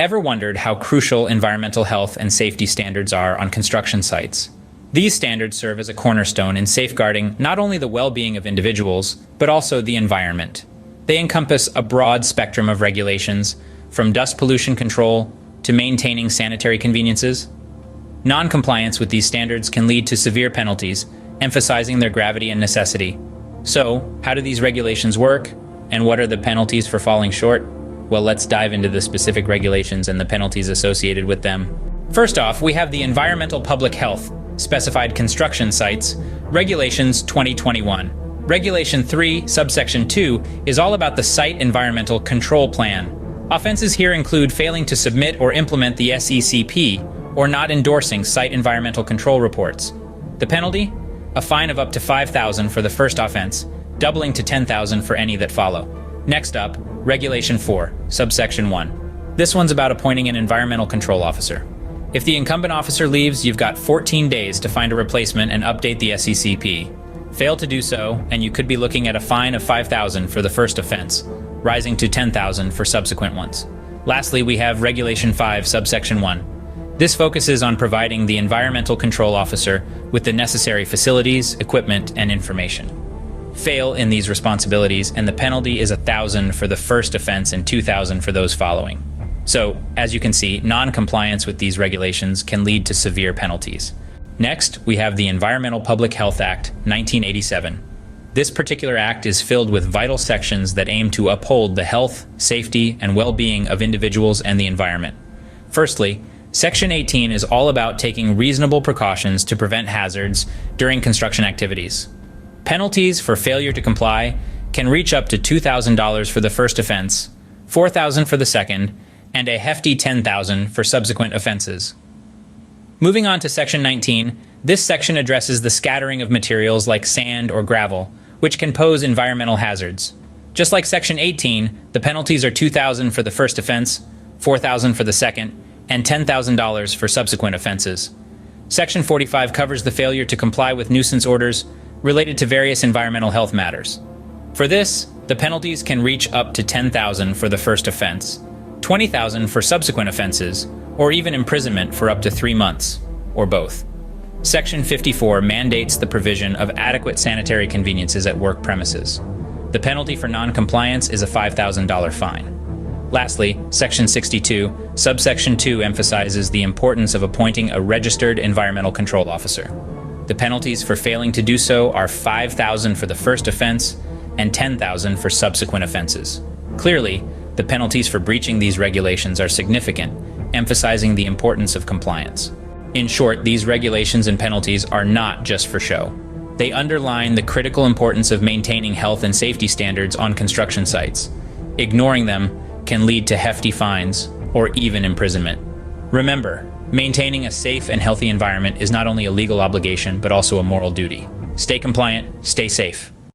Ever wondered how crucial environmental health and safety standards are on construction sites? These standards serve as a cornerstone in safeguarding not only the well-being of individuals, but also the environment. They encompass a broad spectrum of regulations, from dust pollution control to maintaining sanitary conveniences. Non-compliance with these standards can lead to severe penalties, emphasizing their gravity and necessity. So, how do these regulations work? And what are the penalties for falling short? Well, let's dive into the specific regulations and the penalties associated with them. First off, we have the Environmental Public Health Specified Construction Sites, Regulations 2021. Regulation 3, subsection 2, is all about the Site Environmental Control Plan. Offenses here include failing to submit or implement the SECP, or not endorsing Site Environmental Control Reports. The penalty? A fine of up to $5,000 for the first offense, doubling to $10,000 for any that follow. Next up, Regulation 4, subsection 1. This one's about appointing an environmental control officer. If the incumbent officer leaves, you've got 14 days to find a replacement and update the SECP. Fail to do so, and you could be looking at a fine of $5,000 for the first offense, rising to $10,000 for subsequent ones. Lastly, we have Regulation 5, subsection 1. This focuses on providing the environmental control officer with the necessary facilities, equipment, and information. Fail in these responsibilities, and the penalty is $1,000 for the first offense and $2,000 for those following. So, as you can see, non-compliance with these regulations can lead to severe penalties. Next, we have the Environmental Public Health Act, 1987. This particular act is filled with vital sections that aim to uphold the health, safety, and well-being of individuals and the environment. Firstly, Section 18 is all about taking reasonable precautions to prevent hazards during construction activities. Penalties for failure to comply can reach up to $2,000 for the first offense, $4,000 for the second, and a hefty $10,000 for subsequent offenses. Moving on to Section 19, this section addresses the scattering of materials like sand or gravel, which can pose environmental hazards. Just like Section 18, the penalties are $2,000 for the first offense, $4,000 for the second, and $10,000 for subsequent offenses. Section 45 covers the failure to comply with nuisance orders related to various environmental health matters. For this, the penalties can reach up to $10,000 for the first offense, $20,000 for subsequent offenses, or even imprisonment for up to 3 months, or both. Section 54 mandates the provision of adequate sanitary conveniences at work premises. The penalty for non-compliance is a $5,000 fine. Lastly, Section 62, subsection 2 emphasizes the importance of appointing a registered environmental control officer. The penalties for failing to do so are $5,000 for the first offense and $10,000 for subsequent offenses. Clearly, the penalties for breaching these regulations are significant, emphasizing the importance of compliance. In short, these regulations and penalties are not just for show. They underline the critical importance of maintaining health and safety standards on construction sites. Ignoring them can lead to hefty fines or even imprisonment. Remember, maintaining a safe and healthy environment is not only a legal obligation, but also a moral duty. Stay compliant, stay safe.